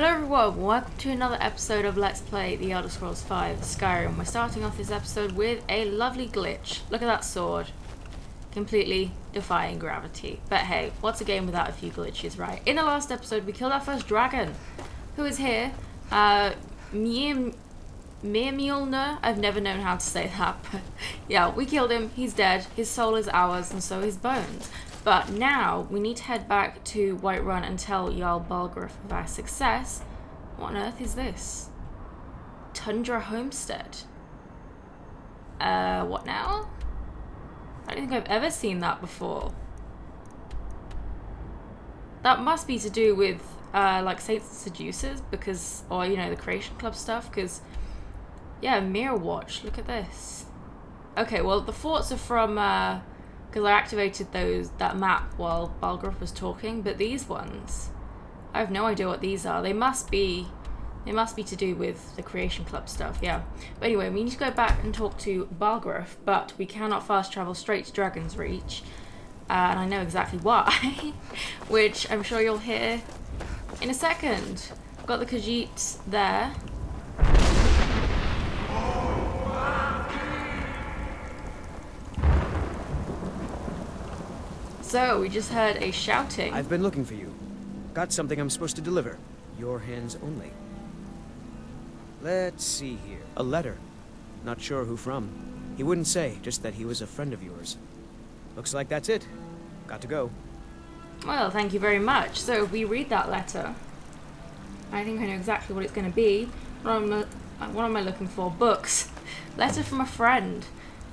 Hello everyone, welcome to another episode of Let's Play The Elder Scrolls V Skyrim. We're starting off this episode with a lovely glitch. Look at that sword. Completely defying gravity. But hey, what's a game without a few glitches, right? In the last episode, we killed our first dragon, who is here. Mjolnir? I've never known how to say that, but yeah, we killed him, he's dead, his soul is ours, and so his bones. But now, we need to head back to Whiterun and tell Jarl Balgruuf of our success. What on earth is this? Tundra Homestead. What now? I don't think I've ever seen that before. That must be to do with, like, Saints and Seducers, because, or, you know, the Creation Club stuff, because, yeah, Mirror Watch, look at this. Okay, well, the forts are from, because I activated that map while Balgruuf was talking, but these ones, I have no idea what these are. They must be to do with the Creation Club stuff, yeah. But anyway, we need to go back and talk to Balgruuf, but we cannot fast travel straight to Dragon's Reach, and I know exactly why, which I'm sure you'll hear in a second. I've got the Khajiits there. So, we just heard a shouting. I've been looking for you. Got something I'm supposed to deliver. Your hands only. Let's see here. A letter. Not sure who from. He wouldn't say, just that he was a friend of yours. Looks like that's it. Got to go. Well, thank you very much. So, if we read that letter, I think I know exactly what it's going to be. What am I looking for? Books. Letter from a friend.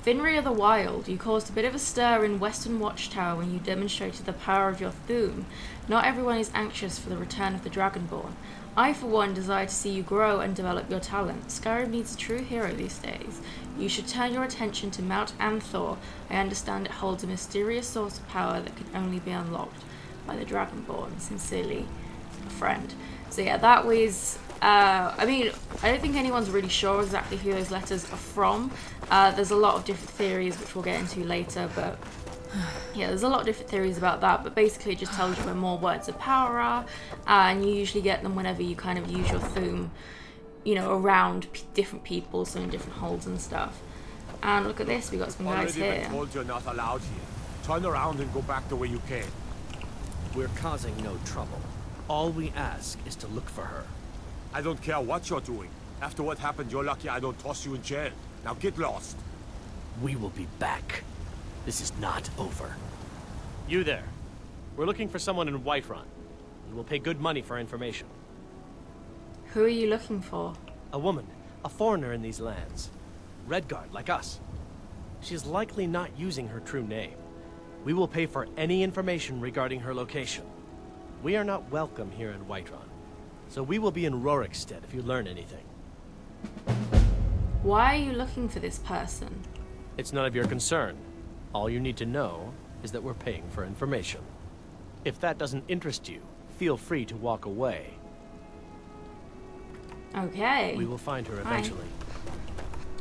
Finri of the Wild, you caused a bit of a stir in Western Watchtower when you demonstrated the power of your Thuum. Not everyone is anxious for the return of the Dragonborn. I, for one, desire to see you grow and develop your talent. Skyrim needs a true hero these days. You should turn your attention to Mount Anthor. I understand it holds a mysterious source of power that can only be unlocked by the Dragonborn. Sincerely, a friend. So yeah, that was... I mean, I don't think anyone's really sure exactly who those letters are from. There's a lot of different theories, which we'll get into later, but yeah, there's a lot of different theories about that, but basically it just tells you where more words of power are, and you usually get them whenever you kind of use your Thuum, you know, around different people, so in different holds and stuff. And look at this, we got some guys here. Been told you're not allowed here. Turn around and go back the way you came. We're causing no trouble. All we ask is to look for her. I don't care what you're doing. After what happened, you're lucky I don't toss you in jail. Now get lost. We will be back. This is not over. You there. We're looking for someone in Whiterun. And we'll pay good money for information. Who are you looking for? A woman. A foreigner in these lands. Redguard, like us. She's likely not using her true name. We will pay for any information regarding her location. We are not welcome here in Whiterun. So we will be in Rorikstead if you learn anything. Why are you looking for this person? It's none of your concern. All you need to know is that we're paying for information. If that doesn't interest you, feel free to walk away. Okay. We will find her eventually.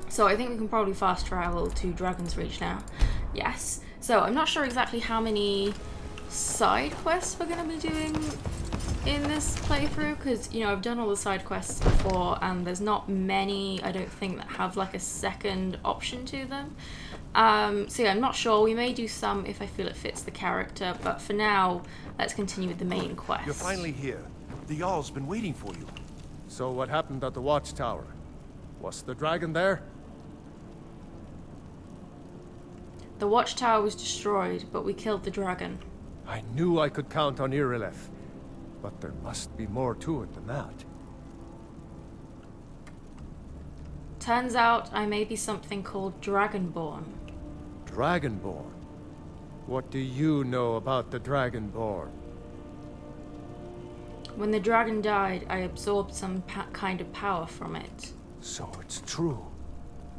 So I think we can probably fast travel to Dragon's Reach now. Yes. So I'm not sure exactly how many side quests we're going to be doing in this playthrough, because, you know, I've done all the side quests before and there's not many, I don't think, that have like a second option to them. So yeah, I'm not sure. We may do some if I feel it fits the character, but for now, let's continue with the main quest. You're finally here. The Jarl's been waiting for you. So what happened at the Watchtower? Was the dragon there? The Watchtower was destroyed, but we killed the dragon. I knew I could count on Irileth. But there must be more to it than that. Turns out I may be something called Dragonborn. Dragonborn? What do you know about the Dragonborn? When the dragon died, I absorbed some kind of power from it. So it's true.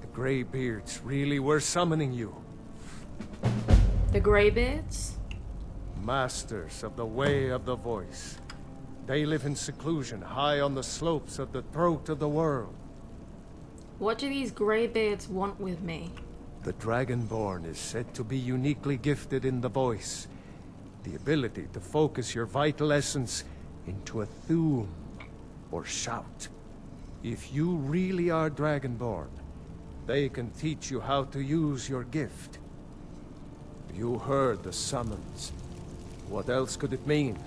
The Greybeards really were summoning you. The Greybeards? Masters of the Way of the Voice. They live in seclusion, high on the slopes of the throat of the world. What do these Greybeards want with me? The Dragonborn is said to be uniquely gifted in the voice. The ability to focus your vital essence into a Thuum. or shout. If you really are Dragonborn, they can teach you how to use your gift. You heard the summons. What else could it mean?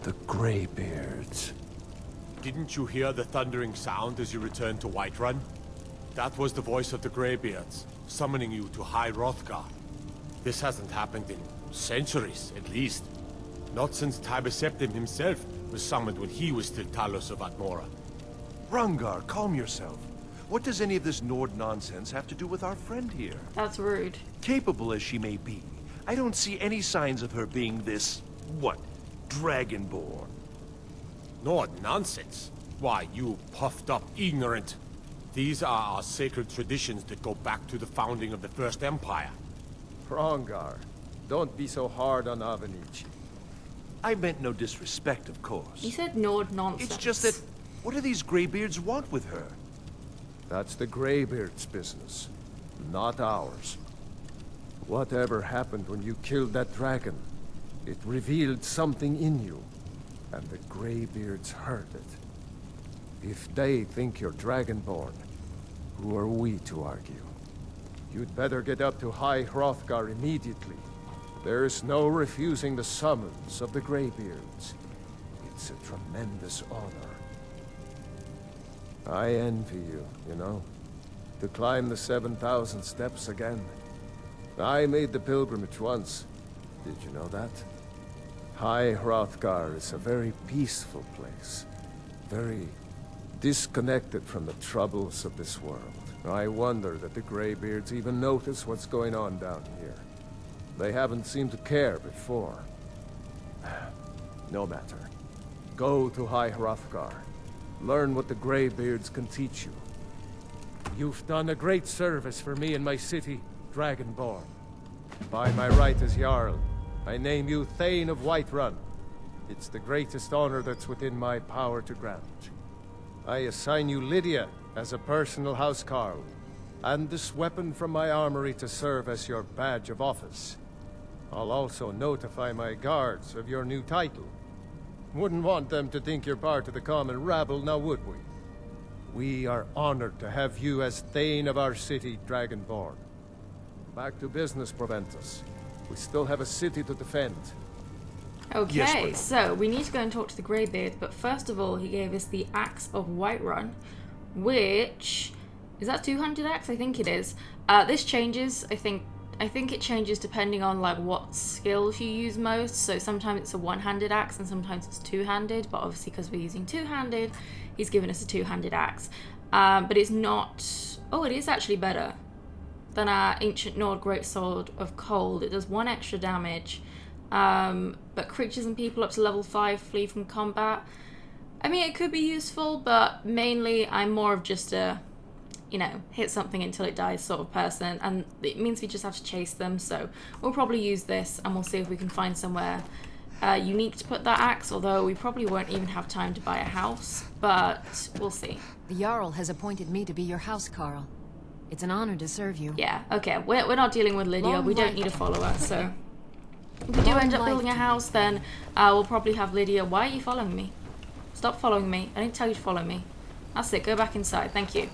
The Greybeards. Didn't you hear the thundering sound as you returned to Whiterun? That was the voice of the Greybeards, summoning you to High Hrothgar. This hasn't happened in centuries, at least. Not since Tiber Septim himself was summoned when he was still Talos of Atmora. Rungar, calm yourself. What does any of this Nord nonsense have to do with our friend here? That's rude. Capable as she may be, I don't see any signs of her being this, what, Dragonborn. Nord nonsense? Why, you puffed up ignorant. These are our sacred traditions that go back to the founding of the First Empire. Hrongar, don't be so hard on Avenici. I meant no disrespect, of course. He said Nord nonsense. It's just that, what do these Greybeards want with her? That's the Greybeards' business, not ours. Whatever happened when you killed that dragon, it revealed something in you, and the Greybeards heard it. If they think you're Dragonborn, who are we to argue? You'd better get up to High Hrothgar immediately. There's no refusing the summons of the Greybeards. It's a tremendous honor. I envy you, you know, to climb the 7,000 steps again. I made the pilgrimage once. Did you know that? High Hrothgar is a very peaceful place. Very disconnected from the troubles of this world. I wonder that the Greybeards even notice what's going on down here. They haven't seemed to care before. No matter. Go to High Hrothgar. Learn what the Greybeards can teach you. You've done a great service for me and my city, Dragonborn. By my right as Jarl, I name you Thane of Whiterun. It's the greatest honor that's within my power to grant. I assign you Lydia as a personal housecarl, and this weapon from my armory to serve as your badge of office. I'll also notify my guards of your new title. Wouldn't want them to think you're part of the common rabble, now would we? We are honored to have you as Thane of our city, Dragonborn. Back to business, Proventus. We still have a city to defend. Okay, Yes, so we need to go and talk to the Greybeard, but first of all, he gave us the Axe of Whiterun, which is that two-handed axe? I think it is. This changes. I think it changes depending on like what skills you use most. So sometimes it's a one-handed axe and sometimes it's two-handed. But obviously, because we're using two-handed, he's given us a two-handed axe. But it's not. Oh, it is actually better than our Ancient Nord Greatsword of Cold. It does 1 extra damage. But creatures and people up to level 5 flee from combat. I mean, it could be useful, but mainly I'm more of just a, you know, hit something until it dies sort of person, and it means we just have to chase them, so we'll probably use this, and we'll see if we can find somewhere unique to put that axe, although we probably won't even have time to buy a house, but we'll see. The Jarl has appointed me to be your housecarl. It's an honor to serve you. Yeah, okay, we're not dealing with Lydia, we don't need a follower, so if we do end up building a house, then we'll probably have Lydia. Why are you following me? Stop following me. I didn't tell you to follow me. That's it, go back inside, thank you.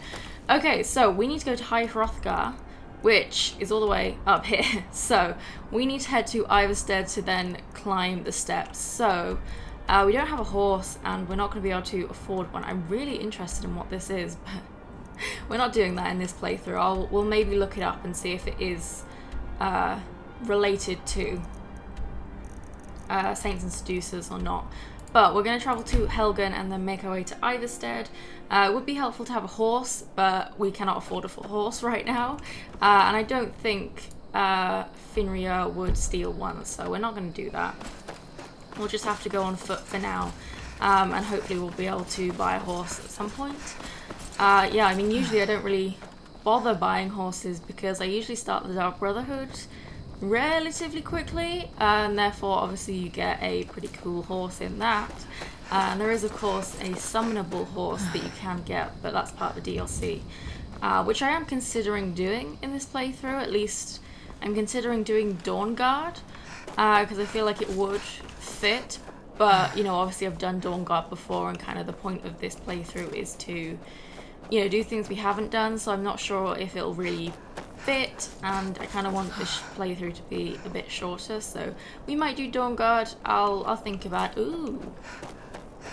Okay, so we need to go to High Hrothgar, which is all the way up here. So we need to head to Ivarstead to then climb the steps. So we don't have a horse and we're not going to be able to afford one. I'm really interested in what this is, but we're not doing that in this playthrough. We'll maybe look it up and see if it is related to Saints and Seducers or not. But we're going to travel to Helgen and then make our way to Ivarstead. It would be helpful to have a horse, but we cannot afford a horse right now. And I don't think Finria would steal one, so we're not going to do that. We'll just have to go on foot for now. And hopefully we'll be able to buy a horse at some point. Yeah, I mean, usually I don't really bother buying horses because I usually start the Dark Brotherhood relatively quickly, and therefore obviously you get a pretty cool horse in that. And there is of course a summonable horse that you can get, but that's part of the DLC, which I am considering doing in this playthrough. At least I'm considering doing Dawn Guard, because I feel like it would fit But, you know, obviously I've done Dawnguard before, and kind of the point of this playthrough is to, you know, do things we haven't done, so I'm not sure if it'll really fit, and I kind of want this playthrough to be a bit shorter, so we might do Dawnguard. I'll think about... Ooh,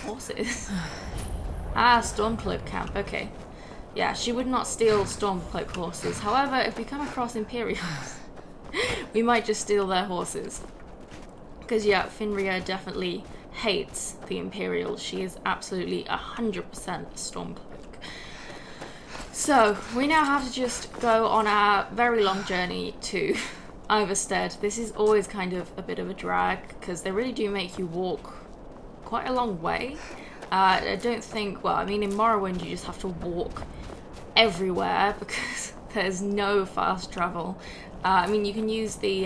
horses. Ah, Stormcloak camp, okay. Yeah, she would not steal Stormcloak horses. However, if we come across Imperials, we might just steal their horses. Because, yeah, Finria definitely hates the Imperials. She is absolutely 100% Stormcloak. So, we now have to just go on our very long journey to Iverstead. This is always kind of a bit of a drag, because they really do make you walk quite a long way. I don't think, well, I mean, in Morrowind you just have to walk everywhere because there's no fast travel. I mean, you can use the,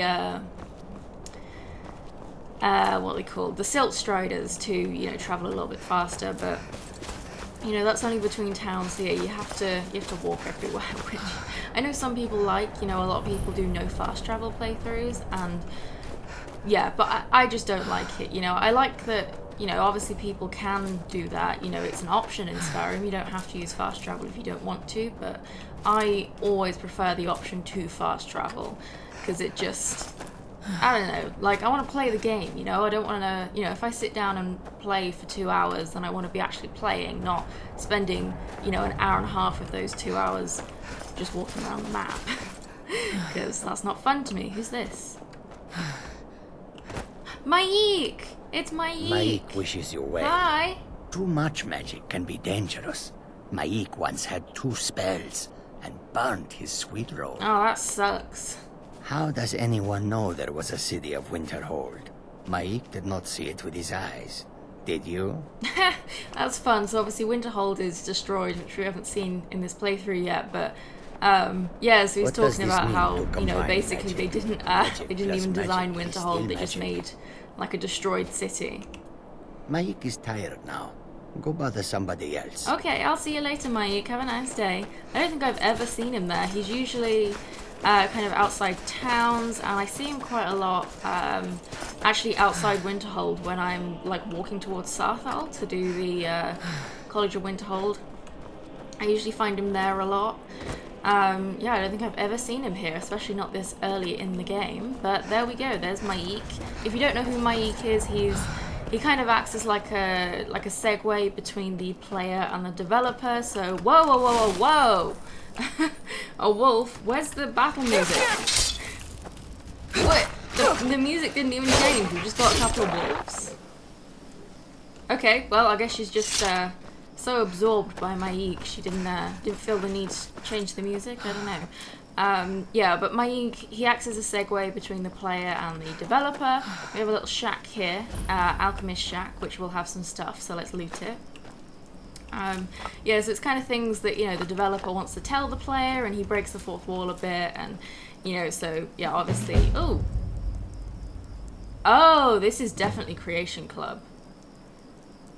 what are they called? The Silt Striders to, you know, travel a little bit faster, but, you know, that's only between towns here. You have to walk everywhere, which I know some people like, you know, a lot of people do no fast travel playthroughs, and yeah, but I just don't like it, you know. I like that, you know, obviously people can do that, you know, it's an option in Skyrim. You don't have to use fast travel if you don't want to, but I always prefer the option to fast travel, because it just, I don't know, like, I want to play the game, you know. I don't want to, you know, if I sit down and play for 2 hours, then I want to be actually playing, not spending, you know, an hour and a half of those 2 hours just walking around the map, because that's not fun to me. Who's this? Maik! It's Maik! Maik wishes you well. Hi! Too much magic can be dangerous. Maik once had 2 spells and burnt his sweet roll. Oh, that sucks. How does anyone know there was a city of Winterhold? Maik did not see it with his eyes. Did you? That's fun. So obviously Winterhold is destroyed, which we haven't seen in this playthrough yet, but yeah, so he's What does talking this about mean how, to you know, combine basically magic? they didn't Magic even plus design magic is Winterhold, still they just magic. made like a destroyed city. Maik is tired now. Go bother somebody else. Okay, I'll see you later, Maik. Have a nice day. I don't think I've ever seen him there. He's usually kind of outside towns, and I see him quite a lot actually outside Winterhold when I'm like walking towards Sarthal to do the College of Winterhold. I usually find him there a lot. Yeah, I don't think I've ever seen him here, especially not this early in the game. But there we go, there's Maik. If you don't know who Maik is, he kind of acts as like a segue between the player and the developer. So whoa, whoa, whoa, whoa, whoa! A wolf? Where's the battle music? What? The music didn't even change. We just got a couple of wolves. Okay, well, I guess she's just so absorbed by Maik, she didn't feel the need to change the music. I don't know. Yeah, but Maik, he acts as a segue between the player and the developer. We have a little shack here, Alchemist Shack, which will have some stuff, so let's loot it. Yeah, so it's kind of things that, you know, the developer wants to tell the player, and he breaks the fourth wall a bit, and, you know, so, yeah, obviously... Oh, this is definitely Creation Club.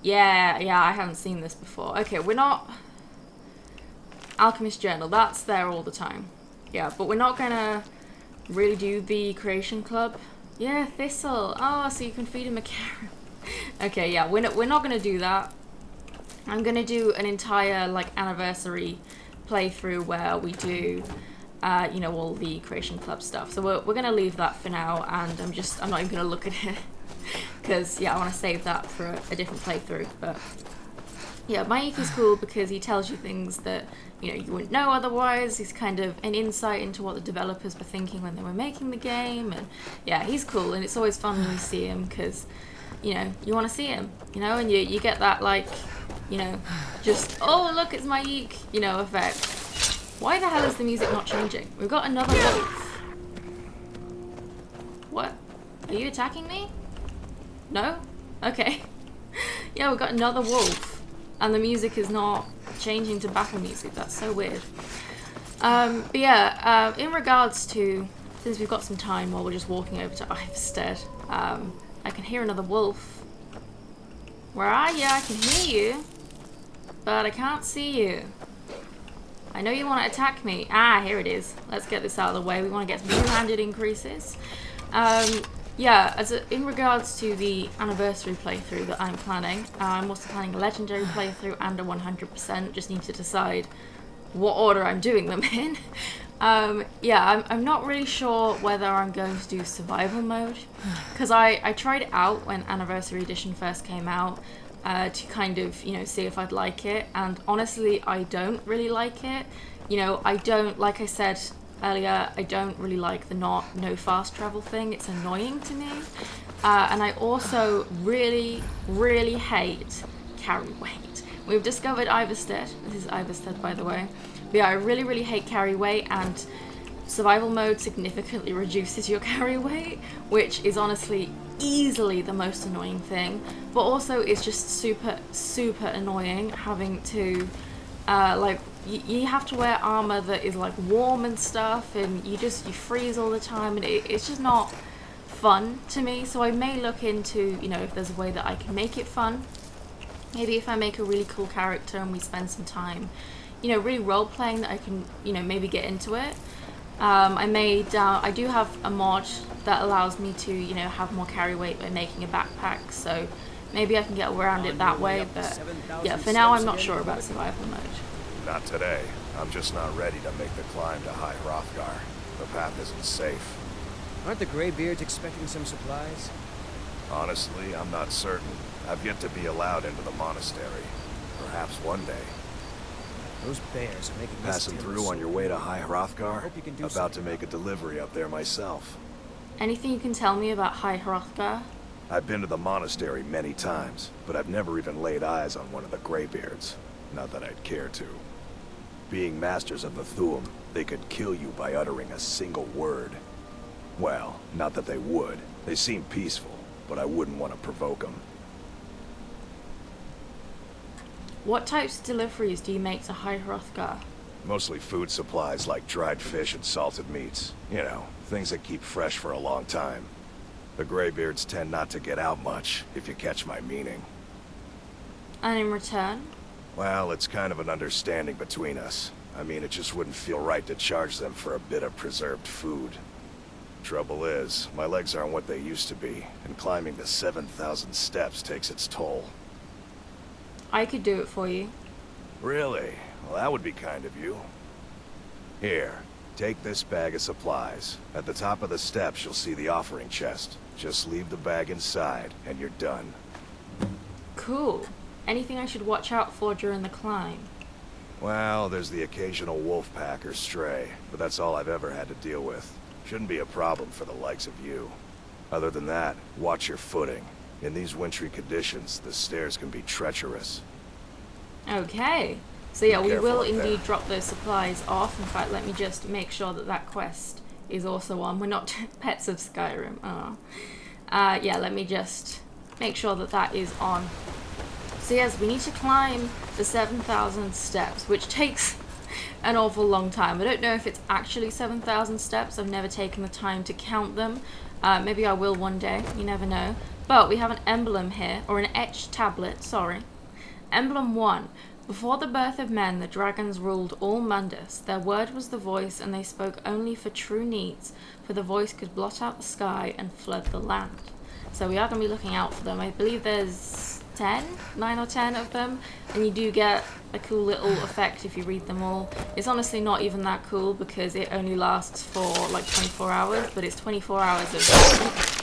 Yeah, I haven't seen this before. Okay, we're not... Alchemist Journal, that's there all the time. Yeah, but we're not gonna really do the Creation Club. Yeah, Thistle. Oh, so you can feed him a carrot. Okay, yeah, we're not gonna do that. I'm gonna do an entire, like, anniversary playthrough where we do, you know, all the Creation Club stuff. So we're gonna leave that for now, and I'm not even gonna look at it. Because, yeah, I want to save that for a different playthrough, but... Yeah, Maik is cool because he tells you things that, you know, you wouldn't know otherwise. He's kind of an insight into what the developers were thinking when they were making the game, and, yeah, he's cool, and it's always fun when you see him, because, you know, you want to see him, you know, and you get that, like, you know, just, oh, look, it's Maik, you know, effect. Why the hell is the music not changing? We've got another wolf. What? Are you attacking me? No? Okay. Yeah, we've got another wolf. And the music is not changing to battle music. That's so weird. But yeah, in regards to... Since we've got some time while we're just walking over to Iverstead, I can hear another wolf. Where are you? I can hear you. But I can't see you. I know you want to attack me. Ah, here it is. Let's get this out of the way. We want to get some two-handed increases. Yeah, in regards to the anniversary playthrough that I'm planning, I'm also planning a legendary playthrough and a 100%. Just need to decide what order I'm doing them in. Yeah, I'm not really sure whether I'm going to do survival mode, because I tried it out when Anniversary Edition first came out to kind of, see if I'd like it, and honestly, I don't really like it. I don't, like I said earlier, I don't really like the no fast travel thing. It's annoying to me. And I also really, really hate carry weight. We've discovered Iverstead. This is Iverstead, by the way. But yeah, I really, really hate carry weight, and survival mode significantly reduces your carry weight, which is honestly easily the most annoying thing. But also, it's just super, super annoying having to, you have to wear armor that is like warm and stuff, and you freeze all the time, and it's just not fun to me. So I may look into, if there's a way that I can make it fun. Maybe if I make a really cool character and we spend some time, really role playing, that I can, maybe get into it. I do have a mod that allows me to, have more carry weight by making a backpack, so maybe I can get around it that way, but yeah, for now I'm not sure about survival mode. Not today. I'm just not ready to make the climb to High Hrothgar. The path isn't safe. Aren't the Greybeards expecting some supplies? Honestly, I'm not certain. I've yet to be allowed into the monastery. Perhaps one day. Those bears are making this Passing through on your way to High Hrothgar? About to make a delivery up there myself. Anything you can tell me about High Hrothgar? I've been to the monastery many times, but I've never even laid eyes on one of the Greybeards. Not that I'd care to. Being masters of the Thu'um, they could kill you by uttering a single word. Well, not that they would. They seem peaceful, but I wouldn't want to provoke them. What types of deliveries do you make to High Hrothgar? Mostly food supplies like dried fish and salted meats. Things that keep fresh for a long time. The Greybeards tend not to get out much, if you catch my meaning. And in return? Well, it's kind of an understanding between us. I mean, it just wouldn't feel right to charge them for a bit of preserved food. Trouble is, my legs aren't what they used to be, and climbing the 7,000 steps takes its toll. I could do it for you. Really? Well, that would be kind of you. Here, take this bag of supplies. At the top of the steps, you'll see the offering chest. Just leave the bag inside, and you're done. Cool. Anything I should watch out for during the climb? Well, there's the occasional wolf pack or stray, but that's all I've ever had to deal with. Shouldn't be a problem for the likes of you. Other than that, watch your footing. In these wintry conditions, the stairs can be treacherous. Okay. So yeah, we will indeed there. drop those supplies off. In fact, let me just make sure that that quest is also on. We're not pets of Skyrim. Oh. Yeah, let me just make sure that that is on. So yes, we need to climb the 7,000 steps, which takes an awful long time. I don't know if it's actually 7,000 steps. I've never taken the time to count them. Maybe I will one day. You never know. But we have an emblem here, or an etched tablet, sorry. Emblem 1. Before the birth of men, the dragons ruled all Mundus. Their word was the voice, and they spoke only for true needs, for the voice could blot out the sky and flood the land. So we are going to be looking out for them. I believe there's 9 or 10 of them, and you do get a cool little effect if you read them all. It's honestly not even that cool because it only lasts for like 24 hours, but it's 24 hours of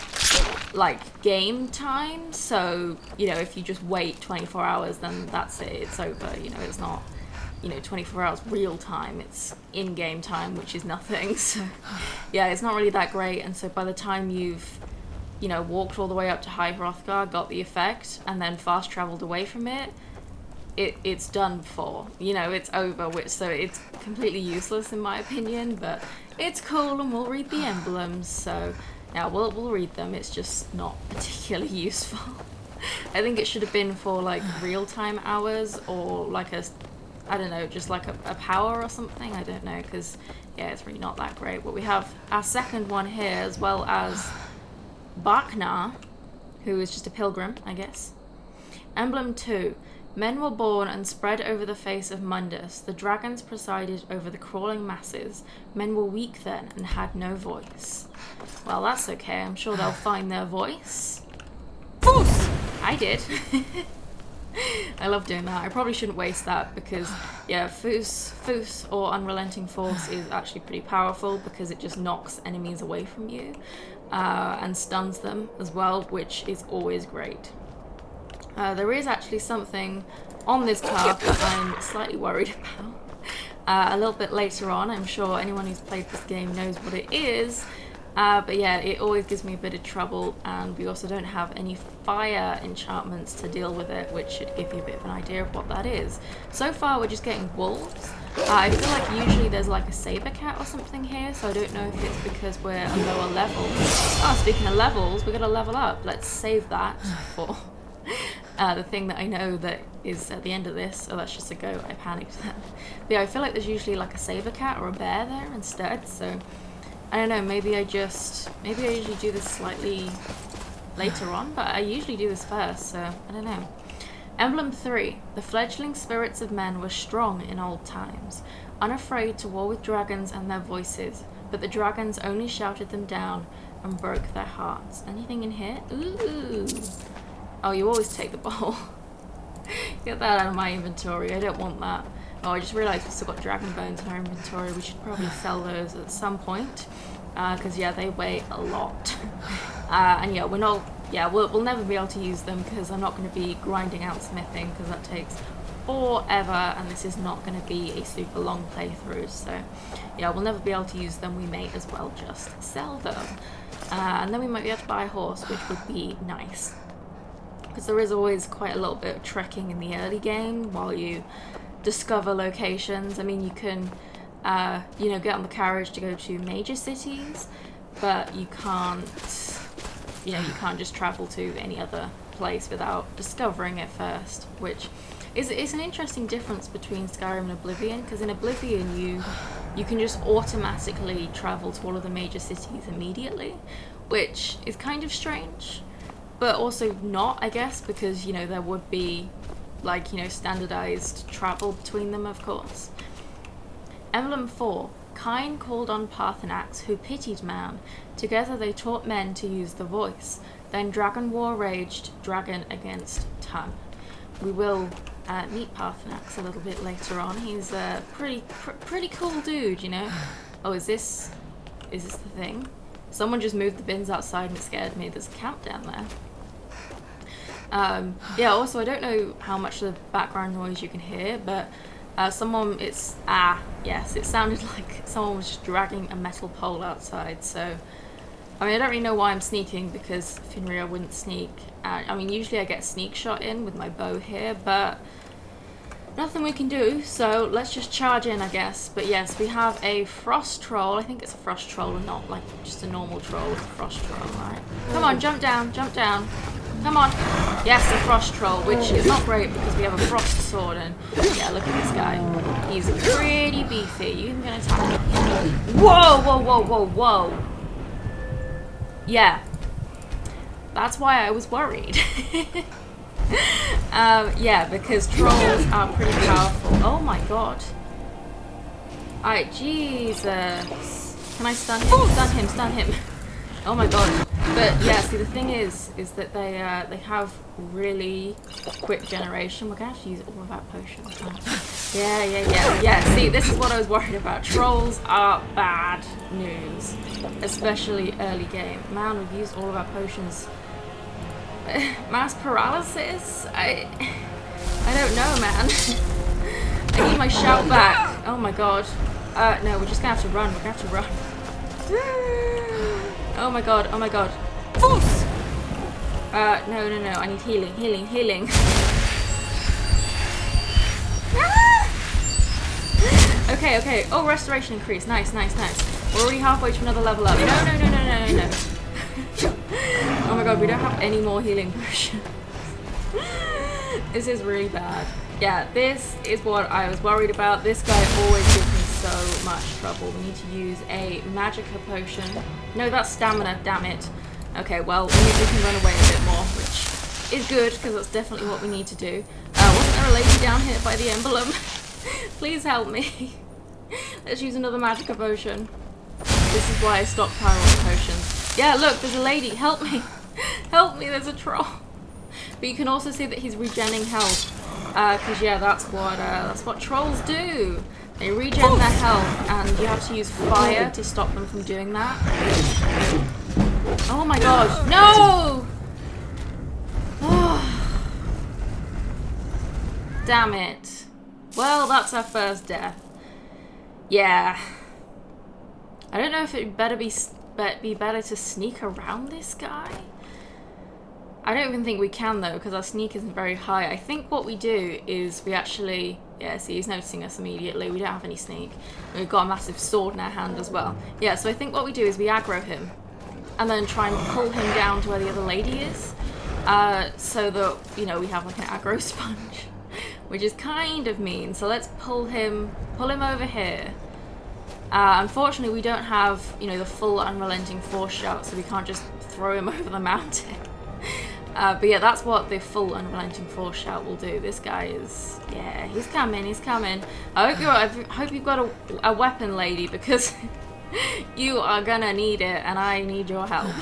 like game time, so if you just wait 24 hours then that's it, it's over. It's not 24 hours real time, it's in-game time, which is nothing. So yeah, it's not really that great, and so by the time you've walked all the way up to High Hrothgar, got the effect, and then fast traveled away from it, it's done for. It's over, so it's completely useless in my opinion, but it's cool, and we'll read the emblems, so yeah, we'll read them. It's just not particularly useful. I think it should have been for like real-time hours, or like I don't know, just like a power or something, I don't know, because yeah, it's really not that great. But we have our second one here, as well as Barknar, who is just a pilgrim, I guess. Emblem 2. Men were born and spread over the face of Mundus. The dragons presided over the crawling masses. Men were weak then and had no voice. Well, that's okay. I'm sure they'll find their voice. Foos! I did. I love doing that. I probably shouldn't waste that because, yeah, Foos or Unrelenting Force is actually pretty powerful because it just knocks enemies away from you and stuns them as well, which is always great. There is actually something on this path that I'm slightly worried about. A little bit later on, I'm sure anyone who's played this game knows what it is. But yeah, it always gives me a bit of trouble, and we also don't have any fire enchantments to deal with it, which should give you a bit of an idea of what that is. So far, we're just getting wolves. I feel like usually there's like a saber cat or something here, so I don't know if it's because we're a lower level. Oh, speaking of levels, we're gonna level up. Let's save that for the thing that I know that is at the end of this. Oh, that's just a goat. I panicked then. But yeah, I feel like there's usually like a saber cat or a bear there instead, so I don't know, maybe I usually do this slightly later on, but I usually do this first, so I don't know. Emblem 3. The fledgling spirits of men were strong in old times, unafraid to war with dragons and their voices, but the dragons only shouted them down and broke their hearts. Anything in here? Ooh. Oh, you always take the bowl. Get that out of my inventory, I don't want that. Oh, I just realised we've still got dragon bones in our inventory. We should probably sell those at some point, because yeah, they weigh a lot. And yeah, we'll never be able to use them because I'm not going to be grinding out smithing because that takes forever, and this is not going to be a super long playthrough. So yeah, we'll never be able to use them. We may as well just sell them, and then we might be able to buy a horse, which would be nice. Because there is always quite a little bit of trekking in the early game while you discover locations. I mean, you can, get on the carriage to go to major cities, but you can't just travel to any other place without discovering it first, which is an interesting difference between Skyrim and Oblivion, because in Oblivion you can just automatically travel to all of the major cities immediately, which is kind of strange. But also not, I guess, because, there would be, standardized travel between them, of course. Emblem 4. Kine called on Parthenax, who pitied man. Together they taught men to use the voice. Then dragon war raged, dragon against tongue. We will meet Parthenax a little bit later on. He's a pretty cool dude, Oh, is this the thing? Someone just moved the bins outside and it scared me. There's a camp down there. Yeah, also I don't know how much of the background noise you can hear, but it sounded like someone was just dragging a metal pole outside. So I mean, I don't really know why I'm sneaking, because Finria wouldn't sneak. I mean, usually I get sneak shot in with my bow here, but nothing we can do, so let's just charge in, I guess. But yes, we have a frost troll. I think it's a frost troll and not like just a normal troll. It's a frost troll, right? Come on, jump down, jump down. Come on. Yes, a frost troll, which is not great because we have a frost sword, and yeah, look at this guy. He's pretty beefy. You can get attack him. Whoa, whoa, whoa, whoa, whoa. Yeah. That's why I was worried. Yeah, because trolls are pretty powerful. Oh my god. Alright, Jesus. Can I stun him? Stun him, stun him. Oh my god. But yeah, see, the thing is that they have really quick generation. We're gonna have to use all of our potions. Yeah. See, this is what I was worried about. Trolls are bad news, especially early game. Man, we've used all of our potions. Mass paralysis? I don't know, man. I need my shout back. Oh my god. No, we're just gonna have to run. We're gonna have to run. Oh my god, oh my god. Force! No. I need healing. Okay. Oh, restoration increase. Nice. We're already halfway to another level up. No. Oh my god, we don't have any more healing potions. This is really bad. Yeah, this is what I was worried about. This guy always gives me so much trouble. We need to use a Magicka potion. No, that's stamina, damn it. Okay, well, we can run away a bit more, which is good, because that's definitely what we need to do. wasn't there a lady down here by the emblem? Please help me. Let's use another magic potion. This is why I stockpile potions. Yeah, look, there's a lady. Help me. Help me, there's a troll. But you can also see that he's regenning health. Because, yeah, that's what trolls do. They regen their health, and you have to use fire to stop them from doing that. Oh my gosh. No! Damn it. Well, that's our first death. Yeah. I don't know if it'd be better to sneak around this guy. I don't even think we can though, because our sneak isn't very high. I think what we do is we actually... Yeah, see, he's noticing us immediately. We don't have any sneak. And we've got a massive sword in our hand as well. Yeah, so I think what we do is we aggro him. And then try and pull him down to where the other lady is. So that, you know, we have like an aggro sponge. Which is kind of mean. So let's pull him over here. Unfortunately, we don't have, you know, the full unrelenting force shout, so we can't just throw him over the mountain. But yeah, that's what the full unrelenting force shout will do. This guy is, yeah, he's coming, he's coming. I hope you've got a weapon, lady, because you are gonna need it, and I need your help.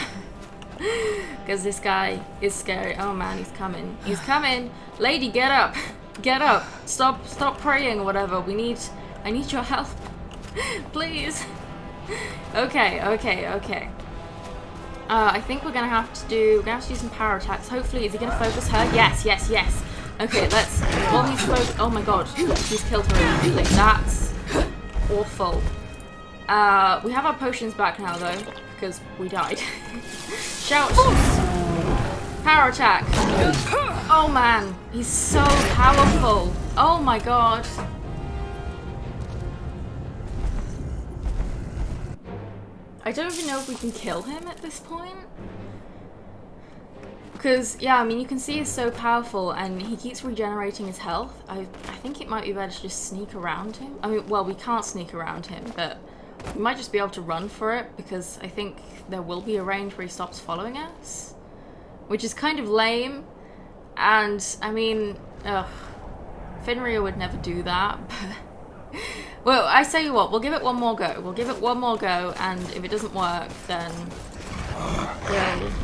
Because this guy is scary. Oh man, he's coming. He's coming. Lady, get up. Get up. Stop praying or whatever. I need your help. Please. Okay. I think we're gonna have to do some power attacks. Hopefully, is he gonna focus her? Yes. Okay, let's. Well, he's focused. Oh my god, he's killed her immediately. That's awful. We have our potions back now though, because we died. Shout! Power attack! Oh man, he's so powerful. Oh my god. I don't even know if we can kill him at this point. Because, yeah, I mean, you can see he's so powerful and he keeps regenerating his health. I think it might be better to just sneak around him. I mean, well, we can't sneak around him, but we might just be able to run for it because I think there will be a range where he stops following us. Which is kind of lame. And, I mean, Finria would never do that, but... Well, I tell you what, we'll give it one more go. And if it doesn't work, then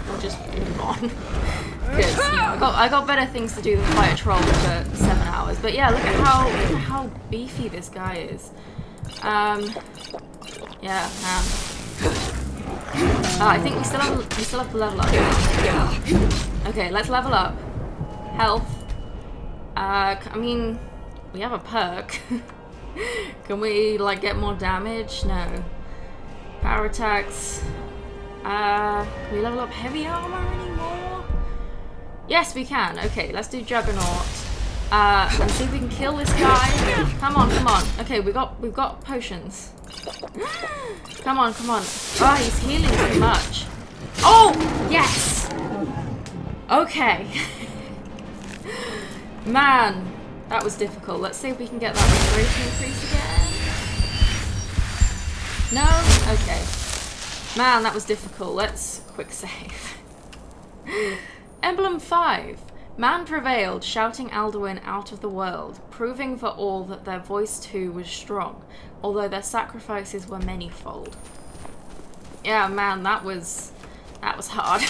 we'll just move on. Because, you know, I got better things to do than fight a troll for 7 hours. But yeah, look at how beefy this guy is. Yeah, I think we still have to level up. Okay, let's level up. Health. I mean, we have a perk. Can we, like, get more damage? No. Power attacks. Can we level up heavy armor anymore? Yes, we can. Okay, let's do Juggernaut. And see if we can kill this guy. Come on. Okay, we've got potions. Come on. Oh, he's healing too much. Oh, yes! Okay. Man. That was difficult. Let's see if we can get that restoration increase again. No? Okay. Man, that was difficult. Let's quick save. Emblem 5. Man prevailed, shouting Alduin out of the world, proving for all that their voice too was strong, although their sacrifices were manyfold. Yeah, man, that was hard.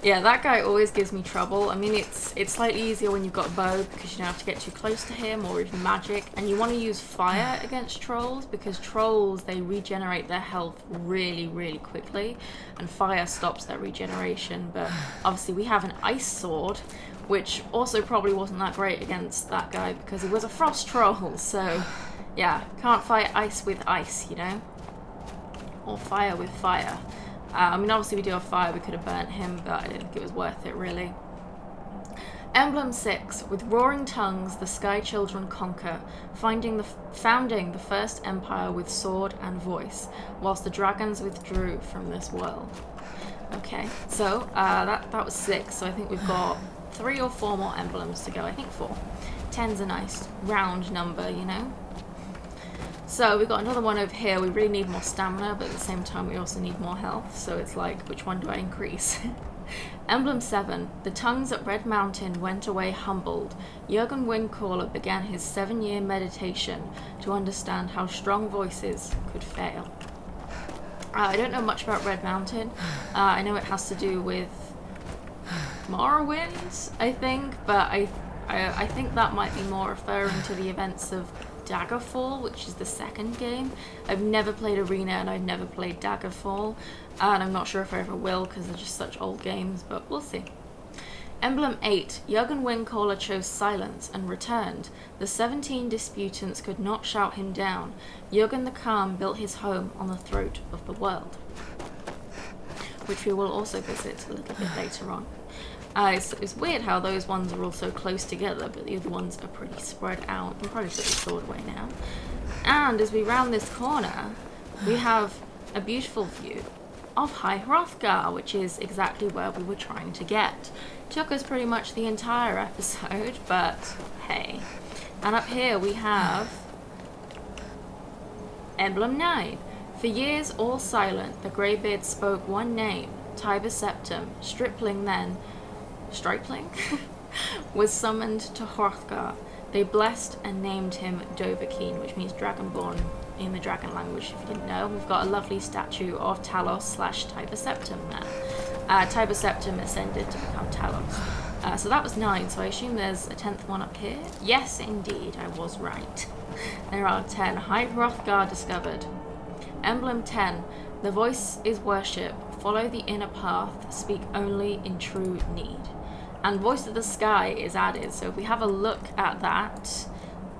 Yeah, that guy always gives me trouble. I mean, it's slightly easier when you've got a bow because you don't have to get too close to him, or even magic. And you want to use fire against trolls because trolls, they regenerate their health really, really quickly. And fire stops their regeneration. But obviously we have an ice sword, which also probably wasn't that great against that guy because he was a frost troll. So, yeah, can't fight ice with ice, you know? Or fire with fire. I mean, obviously we do have fire, we could have burnt him, but I didn't think it was worth it, really. Emblem 6. With roaring tongues, the Sky Children conquer, founding the first empire with sword and voice, whilst the dragons withdrew from this world. Okay, so that was 6, so I think we've got 3 or 4 more emblems to go. I think 4. 10's a nice round number, you know? So we've got another one over here. We really need more stamina, but at the same time we also need more health. So it's like, which one do I increase? Emblem 7. The tongues at Red Mountain went away humbled. Jurgen Windcaller began his 7-year meditation to understand how strong voices could fail. I don't know much about Red Mountain. I know it has to do with Morrowind, I think, but I think that might be more referring to the events of Daggerfall, which is the second game. I've never played Arena and I've never played Daggerfall, and I'm not sure if I ever will because they're just such old games, but we'll see. Emblem 8. Jurgen Windcaller chose silence and returned. The 17 disputants could not shout him down. Jurgen the Calm built his home on the throat of the world, which we will also visit a little bit later on. It's weird how those ones are all so close together, but the other ones are pretty spread out. I'll probably put the sword away now. And as we round this corner, we have a beautiful view of High Hrothgar, which is exactly where we were trying to get. Took us pretty much the entire episode, but hey. And up here we have Emblem 9. For years all silent, the Greybeards spoke one name, Tiber Septim. Stripling was summoned to Hrothgar. They blessed and named him Dovahkiin, which means Dragonborn in the dragon language, if you didn't know. We've got a lovely statue of Talos / Tiber Septim there. Tiber Septim ascended to become Talos. So that was 9, so I assume there's a 10th one up here? Yes, indeed, I was right. There are 10. High Hrothgar discovered. Emblem 10. The voice is worship. Follow the inner path. Speak only in true need. And Voice of the Sky is added, so if we have a look at that,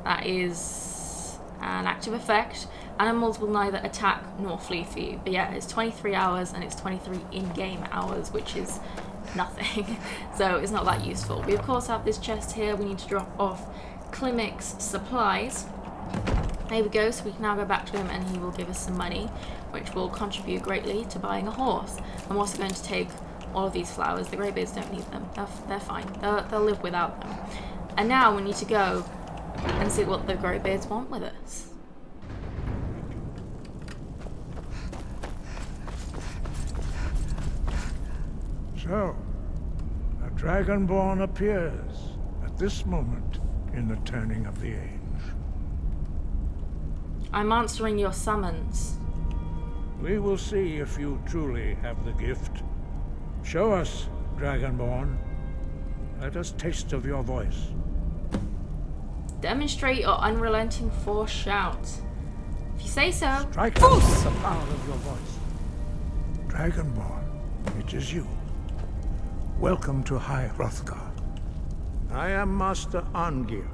that is an active effect. Animals will neither attack nor flee for you. But yeah, it's 23 hours and it's 23 in-game hours, which is nothing. So it's not that useful. We of course have this chest here. We need to drop off Klimik's supplies. There we go, so we can now go back to him and he will give us some money, which will contribute greatly to buying a horse. I'm also going to take all of these flowers. The Greybeards don't need them. They're fine. They'll live without them. And now we need to go and see what the Greybeards want with us. So, a Dragonborn appears at this moment in the turning of the age. I'm answering your summons. We will see if you truly have the gift. Show us, Dragonborn. Let us taste of your voice. Demonstrate your unrelenting force shout. If you say so. Strike out the power of your voice. Dragonborn, it is you. Welcome to High Hrothgar. I am Master Arngir.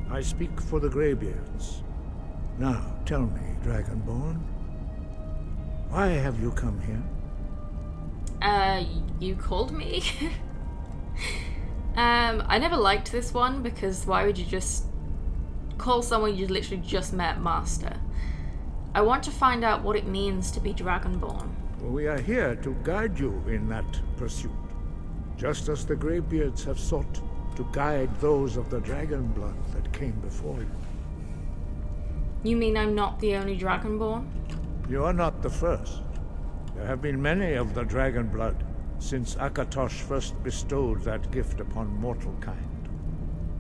I speak for the Greybeards. Now, tell me, Dragonborn, why have you come here? You called me? I never liked this one because why would you just call someone you literally just met Master? I want to find out what it means to be Dragonborn. We are here to guide you in that pursuit, just as the Greybeards have sought to guide those of the dragon blood that came before you. You mean I'm not the only Dragonborn? You are not the first. There have been many of the dragon blood since Akatosh first bestowed that gift upon mortal kind.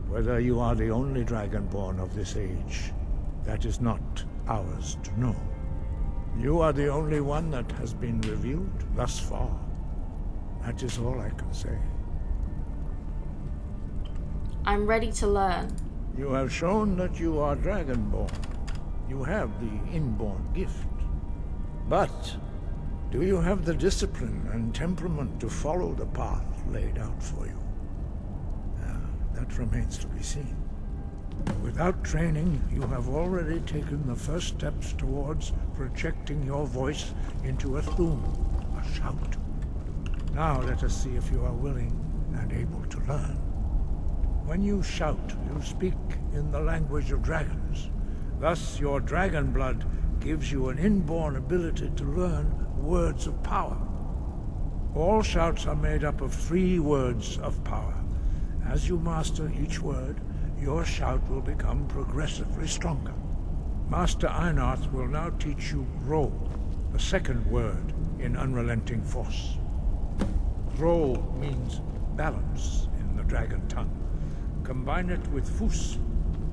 Whether you are the only Dragonborn of this age, that is not ours to know. You are the only one that has been revealed thus far. That is all I can say. I'm ready to learn. You have shown that you are Dragonborn. You have the inborn gift. But do you have the discipline and temperament to follow the path laid out for you? That remains to be seen. Without training, you have already taken the first steps towards projecting your voice into a Thu'um, a shout. Now let us see if you are willing and able to learn. When you shout, you speak in the language of dragons. Thus, your dragon blood gives you an inborn ability to learn words of power. All shouts are made up of 3 words of power. As you master each word, your shout will become progressively stronger. Master Einarth will now teach you Ro, the second word in Unrelenting Force. Ro means balance in the dragon tongue. Combine it with fus,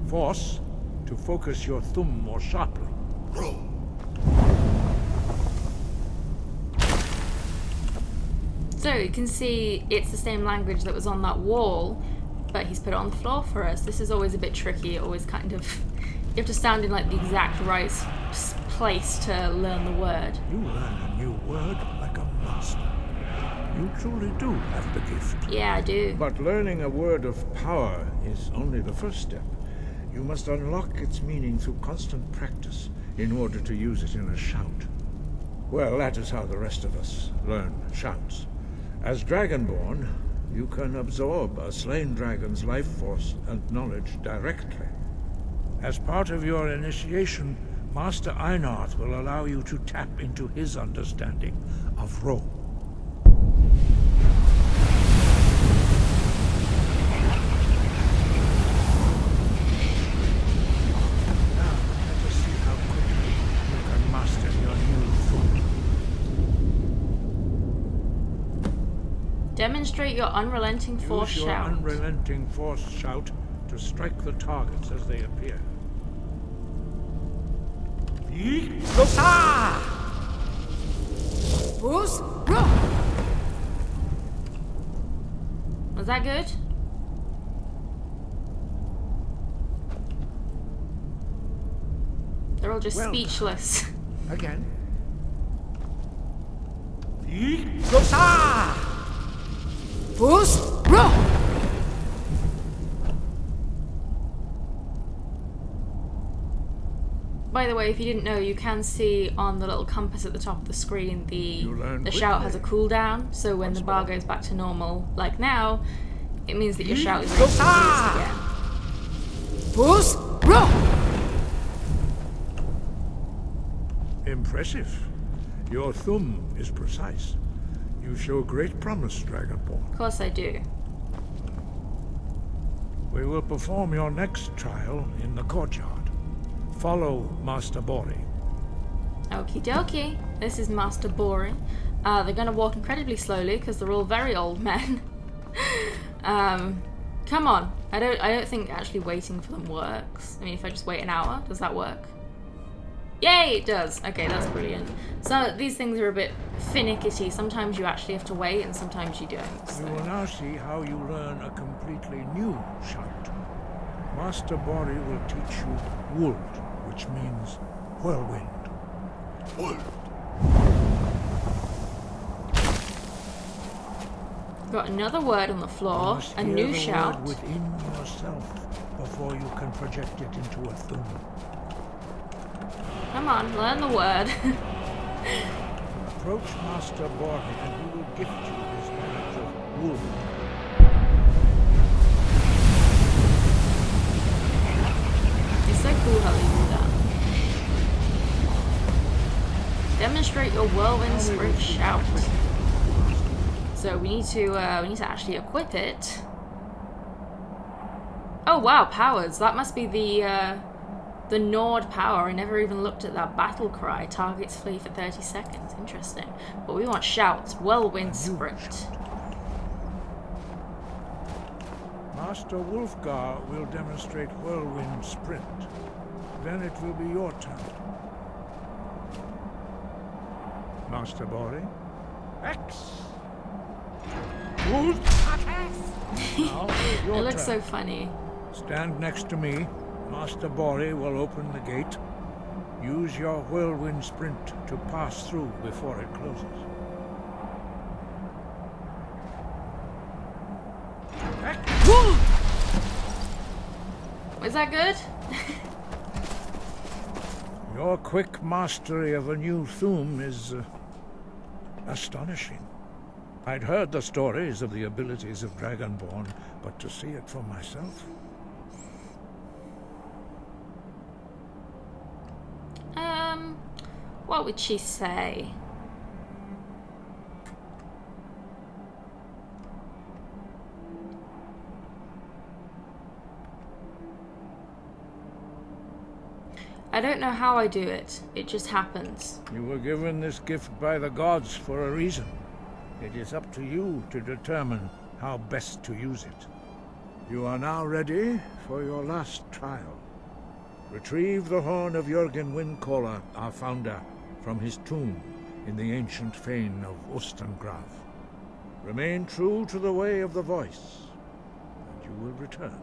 force, to focus your thumb more sharply. Ro. So you can see it's the same language that was on that wall, but he's put it on the floor for us. This is always a bit tricky. It always kind of, you have to stand in like the exact right place to learn the word. You learn a new word like a master. You truly do have the gift. Yeah, I do. But learning a word of power is only the first step. You must unlock its meaning through constant practice in order to use it in a shout. Well, that is how the rest of us learn shouts. As Dragonborn, you can absorb a slain dragon's life force and knowledge directly. As part of your initiation, Master Einarth will allow you to tap into his understanding of Ro. Now, let us see how quickly you can master your new food. Demonstrate your unrelenting force Use your shout. unrelenting force shout to strike the targets as they appear. Was that good? They're all just Well, speechless. Again. By the way, if you didn't know, you can see on the little compass at the top of the screen the shout has a cooldown, so when the bar goes back to normal, like now, it means that your shout is ready to be used again. Impressive. Your thumb is precise. You show great promise, Dragonborn. Of course I do. We will perform your next trial in the courtyard. Follow Master Bori. Okie dokie. This is Master Bori. They're going to walk incredibly slowly because they're all very old men. Come on. I don't think actually waiting for them works. I mean, if I just wait an hour, does that work? Yay, it does. Okay, that's brilliant. So these things are a bit finicky. Sometimes you actually have to wait and sometimes you don't. So. You will now see how you learn a completely new shout. Master Bori will teach you Wold, which means whirlwind. Wold. Got another word on the floor, a new shout. Word within yourself before you can project it into a thumb. Come on, learn the word. Approach Master Bori and he will gift you his knowledge of wood. It's so cool how they do that. Demonstrate your whirlwind sprint shout. So we need to actually equip it. Oh wow, powers. That must be the Nord power. I never even looked at that battle cry. Targets flee for 30 seconds. Interesting. But we want shouts. Whirlwind sprint. Master Wulfgar will demonstrate whirlwind sprint. Then it will be your turn. Master Bori. X. Now, your It looks turn. so funny. Stand next to me. Master Bori will open the gate. Use your whirlwind sprint to pass through before it closes. Was that good? Your quick mastery of a new thum is astonishing. I'd heard the stories of the abilities of Dragonborn, but to see it for myself... What would she say? I don't know how I do it. It just happens. You were given this gift by the gods for a reason. It is up to you to determine how best to use it. You are now ready for your last trial. Retrieve the horn of Jürgen Windcaller, our founder, from his tomb in the ancient fane of Ostengraf. Remain true to the way of the voice, and you will return.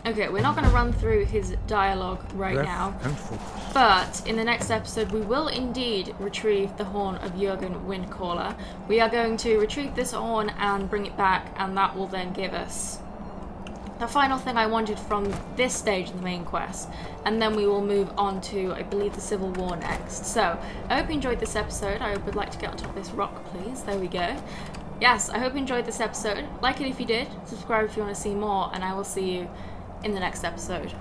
Okay, we're not going to run through his dialogue right now, And focus. but in the next episode we will indeed retrieve the horn of Jürgen Windcaller. We are going to retrieve this horn and bring it back, and that will then give us the final thing I wanted from this stage in the main quest, and then we will move on to, I believe, the Civil War next. So, I hope you enjoyed this episode. I would like to get on top of this rock, please. There we go. Yes, I hope you enjoyed this episode. Like it if you did, subscribe if you want to see more, and I will see you in the next episode.